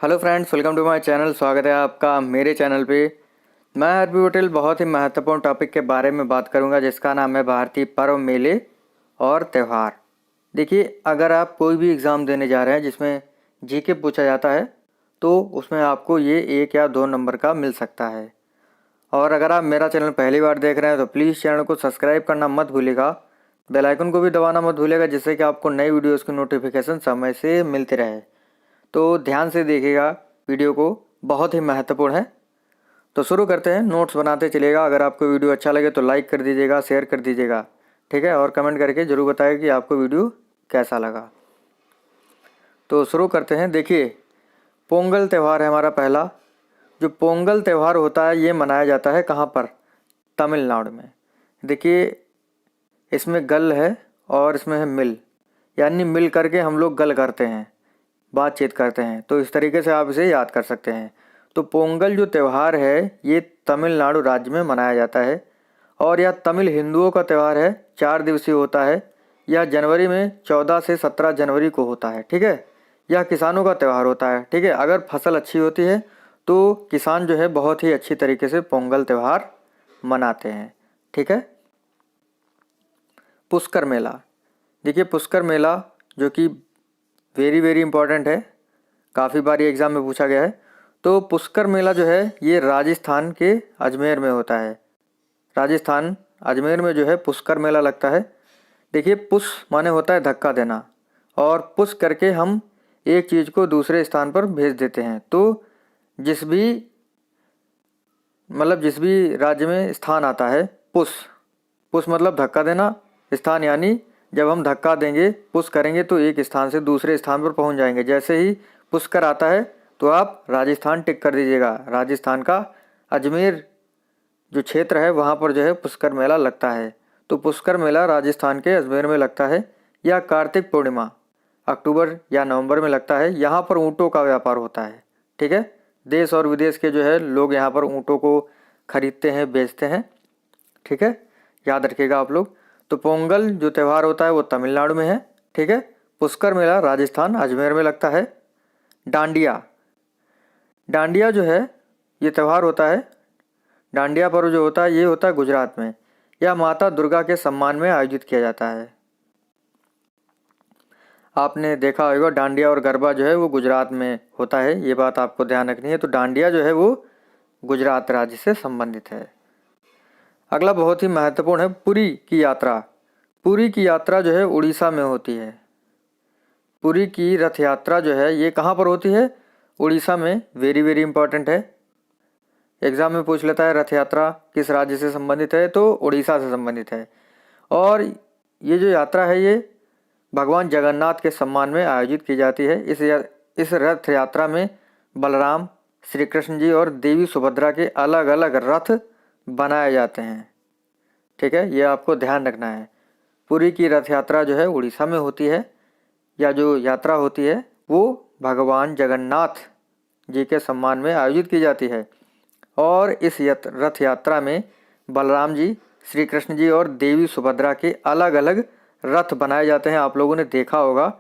Hello friends, welcome to my channel. स्वागत है आपका मेरे चैनल पे। मैं हरबी पटेल बहुत ही महत्वपूर्ण टॉपिक के बारे में बात करूंगा, जिसका नाम है भारतीय पर्व, मेले और त्यौहार। देखिए, अगर आप कोई भी एग्ज़ाम देने जा रहे हैं जिसमें जीके पूछा जाता है तो उसमें आपको ये 1 या 2 नंबर का मिल सकता है। और अगर आप मेरा चैनल पहली बार देख रहे हैं तो प्लीज़ चैनल को सब्सक्राइब करना मत भूलिएगा, बेल आइकन को भी दबाना मत भूलिएगा, जिससे कि आपको नई वीडियोज़ की नोटिफिकेशन समय से मिलती रहे। तो ध्यान से देखिएगा, वीडियो को बहुत ही महत्वपूर्ण है। तो शुरू करते हैं, नोट्स बनाते चलिएगा। अगर आपको वीडियो अच्छा लगे तो लाइक कर दीजिएगा, शेयर कर दीजिएगा, ठीक है, और कमेंट करके ज़रूर बताइए कि आपको वीडियो कैसा लगा। तो शुरू करते हैं। देखिए, पोंगल त्यौहार है हमारा पहला। जो पोंगल त्यौहार होता है ये मनाया जाता है कहाँ पर? तमिलनाडु में। देखिए, इसमें गल है और इसमें है मिल, यानी मिल करके हम लोग गल करते हैं, बातचीत करते हैं। तो इस तरीके से आप इसे याद कर सकते हैं। तो पोंगल जो त्यौहार है ये तमिलनाडु राज्य में मनाया जाता है और यह तमिल हिंदुओं का त्यौहार है। 4 दिवसीय होता है। यह जनवरी में 14 से 17 जनवरी को होता है, ठीक है। यह किसानों का त्यौहार होता है, ठीक है। अगर फसल अच्छी होती है तो किसान जो है बहुत ही अच्छी तरीके से पोंगल त्यौहार मनाते हैं, ठीक है। पुष्कर मेला। देखिए, पुष्कर मेला जो कि वेरी इंपॉर्टेंट है, काफ़ी बार ये एग्ज़ाम में पूछा गया है। तो पुष्कर मेला जो है ये राजस्थान के अजमेर में होता है। राजस्थान अजमेर में जो है पुष्कर मेला लगता है। देखिए, पुश माने होता है धक्का देना, और पुश करके हम एक चीज़ को दूसरे स्थान पर भेज देते हैं। तो जिस भी राज्य में स्थान आता है, पुश मतलब धक्का देना, स्थान यानी जब हम धक्का देंगे, पुश करेंगे तो एक स्थान से दूसरे स्थान पर पहुंच जाएंगे। जैसे ही पुष्कर आता है तो आप राजस्थान टिक कर दीजिएगा। राजस्थान का अजमेर जो क्षेत्र है वहाँ पर जो है पुष्कर मेला लगता है। तो पुष्कर मेला राजस्थान के अजमेर में लगता है। यह कार्तिक पूर्णिमा अक्टूबर या नवंबर में लगता है। यहाँ पर ऊँटों का व्यापार होता है, ठीक है। देश और विदेश के जो है लोग यहाँ पर ऊँटों को खरीदते हैं, बेचते हैं, ठीक है। याद रखिएगा आप लोग। तो पोंगल जो त्यौहार होता है वो तमिलनाडु में है, ठीक है। पुष्कर मेला राजस्थान अजमेर में लगता है। डांडिया जो है ये त्यौहार होता है। डांडिया पर्व जो होता है ये होता है गुजरात में। यह माता दुर्गा के सम्मान में आयोजित किया जाता है। आपने देखा होगा डांडिया और गरबा जो है वो गुजरात में होता है, ये बात आपको ध्यान रखनी है। तो डांडिया जो है वो गुजरात राज्य से संबंधित है। अगला बहुत ही महत्वपूर्ण है, पुरी की यात्रा। पुरी की यात्रा जो है उड़ीसा में होती है। पुरी की रथ यात्रा जो है ये कहाँ पर होती है? उड़ीसा में। वेरी इंपॉर्टेंट है, एग्जाम में पूछ लेता है रथ यात्रा किस राज्य से संबंधित है, तो उड़ीसा से संबंधित है। और ये जो यात्रा है ये भगवान जगन्नाथ के सम्मान में आयोजित की जाती है। इस रथ यात्रा में बलराम, श्री कृष्ण जी और देवी सुभद्रा के अलग अलग रथ बनाए जाते हैं, ठीक है। ये आपको ध्यान रखना है। पुरी की रथ यात्रा जो है उड़ीसा में होती है। या जो यात्रा होती है वो भगवान जगन्नाथ जी के सम्मान में आयोजित की जाती है। और इस रथ यात्रा में बलराम जी, श्री कृष्ण जी और देवी सुभद्रा के अलग अलग रथ बनाए जाते हैं। आप लोगों ने देखा होगा,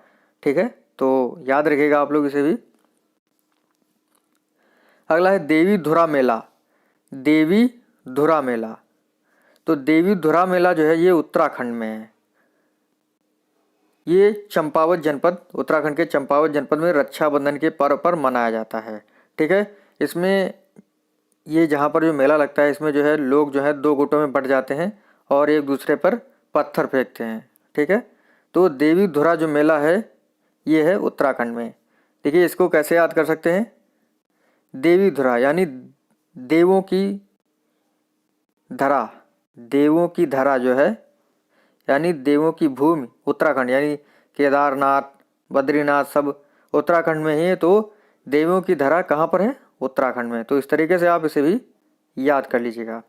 ठीक है। तो याद रखिएगा आप लोग इसे भी। अगला है देवी धुरा मेला। देवी धुरा मेला। तो देवी धुरा मेला जो है ये उत्तराखंड में है। ये चंपावत जनपद, उत्तराखंड के चंपावत जनपद में रक्षाबंधन के पर्व पर मनाया जाता है, ठीक है। इसमें ये जहाँ पर जो मेला लगता है इसमें जो है लोग जो है 2 गुटों में बट जाते हैं और एक दूसरे पर पत्थर फेंकते हैं, ठीक है। तो देवी धुरा जो मेला है ये है उत्तराखंड में। देखिए, इसको कैसे याद कर सकते हैं? देवी धुरा यानी देवों की धरा। देवों की धरा जो है यानी देवों की भूमि उत्तराखंड, यानी केदारनाथ, बद्रीनाथ सब उत्तराखंड में ही है। तो देवों की धरा कहाँ पर है? उत्तराखंड में। तो इस तरीके से आप इसे भी याद कर लीजिएगा।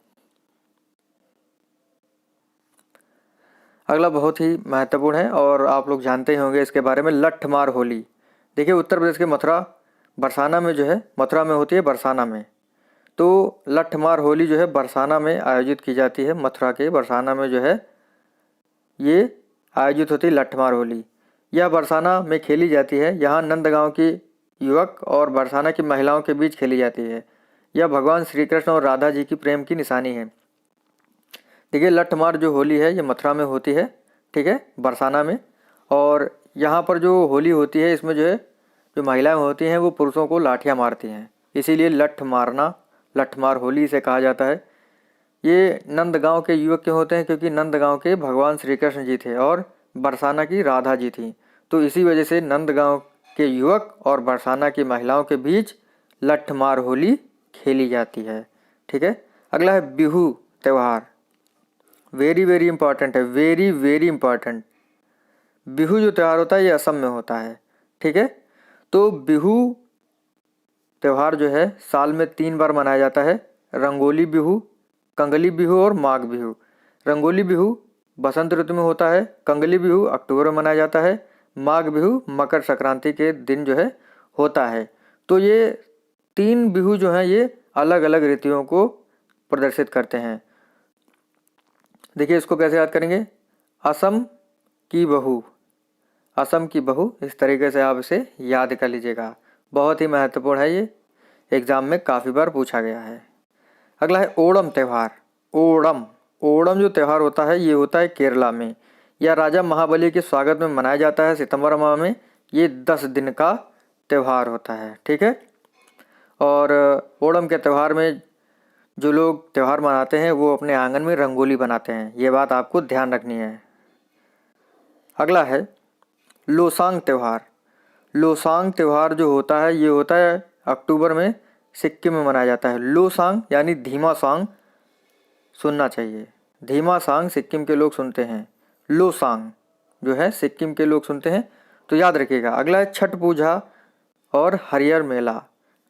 अगला बहुत ही महत्वपूर्ण है और आप लोग जानते ही होंगे इसके बारे में, लठमार होली। देखिए, उत्तर प्रदेश के मथुरा बरसाना में जो है, मथुरा में होती है बरसाना में। तो लठमार होली जो है बरसाना में आयोजित की जाती है। मथुरा के बरसाना में जो है ये आयोजित होती है लठमार होली। यह बरसाना में खेली जाती है। यहाँ नंदगांव के युवक और बरसाना की महिलाओं के बीच खेली जाती है। यह भगवान श्री कृष्ण और राधा जी की प्रेम की निशानी है। देखिए लठमार जो होली है ये मथुरा में होती है, ठीक है, बरसाना में। और यहाँ पर जो होली होती है इसमें जो है जो महिलाएं होती हैं वो पुरुषों को लाठियाँ मारती हैं, इसीलिए लठमार होली इसे कहा जाता है। ये नंदगांव के युवक क्यों होते हैं? क्योंकि नंदगांव के भगवान श्री कृष्ण जी थे और बरसाना की राधा जी थी, तो इसी वजह से नंदगांव के युवक और बरसाना की महिलाओं के बीच लठमार होली खेली जाती है, ठीक है। अगला है बिहू त्यौहार, वेरी वेरी इंपॉर्टेंट है, वेरी वेरी इंपॉर्टेंट। बिहू जो त्यौहार होता है ये असम में होता है, ठीक है। तो बिहू त्यौहार जो है साल में 3 बार मनाया जाता है, रंगोली बिहू, कंगली बिहू और माघ बिहू। रंगोली बिहू बसंत ऋतु में होता है, कंगली बिहू अक्टूबर में मनाया जाता है, माघ बिहू मकर संक्रांति के दिन जो है होता है। तो ये 3 बिहू जो हैं ये अलग अलग ऋतुओं को प्रदर्शित करते हैं। देखिए इसको कैसे याद करेंगे, असम की बहू, असम की बहू, इस तरीके से आप इसे याद कर लीजिएगा, बहुत ही महत्वपूर्ण है, ये एग्जाम में काफ़ी बार पूछा गया है। अगला है ओणम त्यौहार। ओणम जो त्यौहार होता है ये होता है केरला में। यह राजा महाबली के स्वागत में मनाया जाता है सितंबर माह में। ये 10 दिन का त्यौहार होता है, ठीक है। और ओणम के त्यौहार में जो लोग त्यौहार मनाते हैं वो अपने आंगन में रंगोली बनाते हैं, ये बात आपको ध्यान रखनी है। अगला है लोसांग त्यौहार। लोसांग त्यौहार जो होता है ये होता है अक्टूबर में, सिक्किम में मनाया जाता है। लोसांग यानी धीमा सांग सुनना चाहिए, धीमा सांग सिक्किम के लोग सुनते हैं, लोसांग जो है सिक्किम के लोग सुनते हैं, तो याद रखिएगा। अगला है छठ पूजा और हरियर मेला।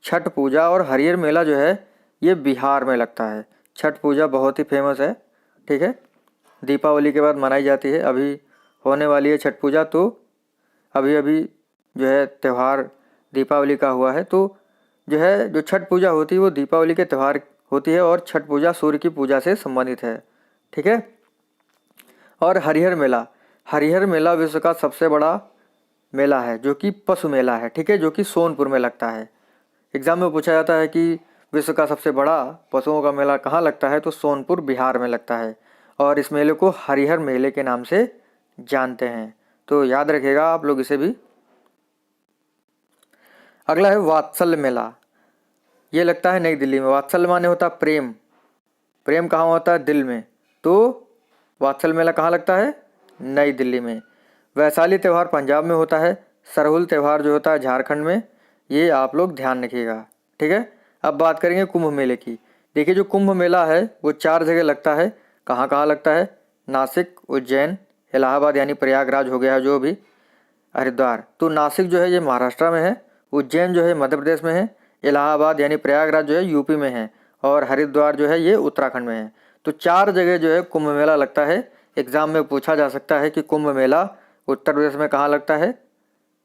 छठ पूजा और हरियर मेला जो है ये बिहार में लगता है। छठ पूजा बहुत ही फेमस है, ठीक है, दीपावली के बाद मनाई जाती है। अभी होने वाली है छठ पूजा, तो अभी अभी जो है त्यौहार दीपावली का हुआ है, तो जो है जो छठ पूजा होती है वो दीपावली के त्यौहार होती है और छठ पूजा सूर्य की पूजा से संबंधित है, ठीक है। और हरिहर मेला विश्व का सबसे बड़ा मेला है जो कि पशु मेला है, ठीक है, जो कि सोनपुर में लगता है। एग्जाम में पूछा जाता है कि विश्व का सबसे बड़ा पशुओं का मेला कहाँ लगता है, तो सोनपुर बिहार में लगता है और इस मेले को हरिहर मेले के नाम से जानते हैं, तो याद रखिएगा आप लोग इसे भी। अगला है वात्सल्य मेला। ये लगता है नई दिल्ली में। वात्सल्य माने होता है प्रेम, प्रेम कहाँ होता है? दिल में, तो वात्सल्य मेला कहाँ लगता है? नई दिल्ली में। वैशाली त्यौहार पंजाब में होता है। सरहुल त्यौहार जो होता है झारखंड में, ये आप लोग ध्यान रखिएगा, ठीक है। अब बात करेंगे कुंभ मेले की। देखिए जो कुंभ मेला है वो 4 जगह लगता है। कहाँ कहाँ लगता है? नासिक, उज्जैन, इलाहाबाद यानी प्रयागराज हो गया जो भी, हरिद्वार। तो नासिक जो है ये महाराष्ट्र में है, उज्जैन जो है मध्य प्रदेश में है, इलाहाबाद यानी प्रयागराज जो है यूपी में है और हरिद्वार जो है ये उत्तराखंड में है। तो 4 जगह जो है कुंभ मेला लगता है। एग्जाम में पूछा जा सकता है कि कुंभ मेला उत्तर प्रदेश में कहाँ लगता है,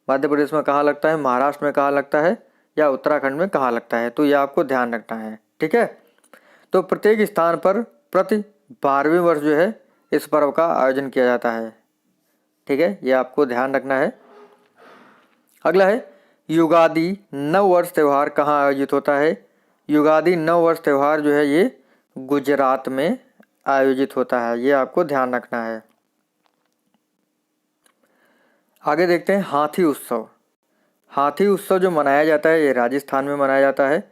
मध्य प्रदेश में कहाँ लगता है, महाराष्ट्र में कहाँ लगता है या उत्तराखंड में कहाँ लगता है, तो ये आपको ध्यान रखना है, ठीक है। तो प्रत्येक स्थान पर प्रति 12वें वर्ष जो है इस पर्व का आयोजन किया जाता है, ठीक है, ये आपको ध्यान रखना है। अगला है युगादि नव वर्ष त्यौहार कहाँ आयोजित होता है? युगादि नव वर्ष त्यौहार जो है ये गुजरात में आयोजित होता है, ये आपको ध्यान रखना है। आगे देखते हैं हाथी उत्सव। हाथी उत्सव जो मनाया जाता है ये राजस्थान में मनाया जाता है।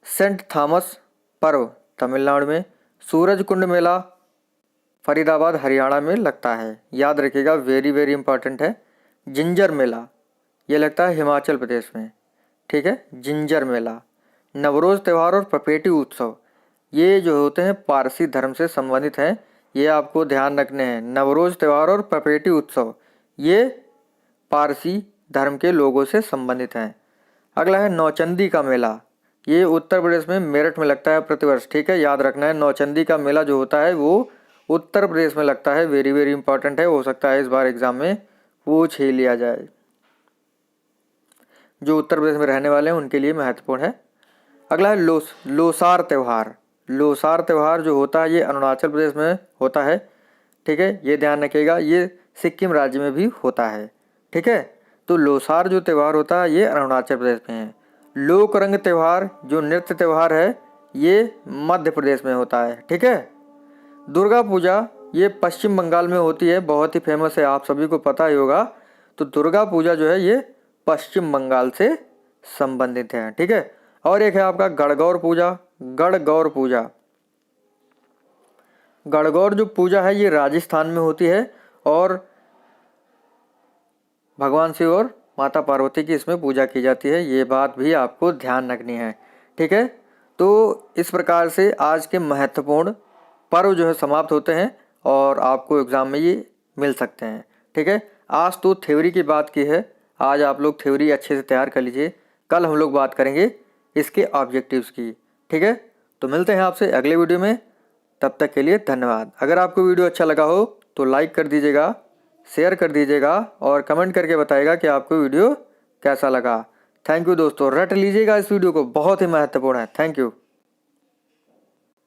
सेंट थॉमस पर्व तमिलनाडु में। सूरज कुंड मेला फरीदाबाद हरियाणा में लगता है, याद रखिएगा, वेरी वेरी इंपॉर्टेंट है। जिंजर मेला ये लगता है हिमाचल प्रदेश में, ठीक है, जिंजर मेला। नवरोज त्यौहार और पपेटी उत्सव ये जो होते हैं पारसी धर्म से संबंधित हैं, ये आपको ध्यान रखने हैं। नवरोज त्यौहार और पपेटी उत्सव ये पारसी धर्म के लोगों से संबंधित हैं। अगला है नौचंदी का मेला। ये उत्तर प्रदेश में मेरठ में लगता है प्रतिवर्ष, ठीक है, याद रखना है। नौचंदी का मेला जो होता है वो उत्तर प्रदेश में लगता है, वेरी वेरी इंपॉर्टेंट है, हो सकता है इस बार एग्जाम में पूछ ही लिया जाए। जो उत्तर प्रदेश में रहने वाले हैं उनके लिए महत्वपूर्ण है। अगला है लोसार त्यौहार। लोसार त्यौहार जो होता है ये अरुणाचल प्रदेश में होता है, ठीक है, ये ध्यान रखिएगा। ये सिक्किम राज्य में भी होता है, ठीक है। तो लोसार जो त्यौहार होता है ये अरुणाचल प्रदेश में है। लोक रंग त्यौहार जो नृत्य त्यौहार है ये मध्य प्रदेश में होता है। ठीक है। दुर्गा पूजा ये पश्चिम बंगाल में होती है, बहुत ही फेमस है, आप सभी को पता ही होगा। तो दुर्गा पूजा जो है ये पश्चिम बंगाल से संबंधित है। ठीक है। और एक है आपका गणगौर पूजा। गणगौर पूजा, गणगौर जो पूजा है ये राजस्थान में होती है और भगवान शिव और माता पार्वती की इसमें पूजा की जाती है, ये बात भी आपको ध्यान रखनी है। ठीक है। तो इस प्रकार से आज के महत्वपूर्ण पर्व जो है समाप्त होते हैं और आपको एग्ज़ाम में ये मिल सकते हैं। ठीक है। आज तो थ्योरी की बात की है, आज आप लोग थ्योरी अच्छे से तैयार कर लीजिए, कल हम लोग बात करेंगे इसके ऑब्जेक्टिव्स की। ठीक है। तो मिलते हैं आपसे अगले वीडियो में, तब तक के लिए धन्यवाद। अगर आपको वीडियो अच्छा लगा हो तो लाइक कर दीजिएगा, शेयर कर दीजिएगा और कमेंट करके बताइएगा कि आपको वीडियो कैसा लगा। थैंक यू दोस्तों, रट लीजिएगा इस वीडियो को, बहुत ही महत्वपूर्ण है। Thank you.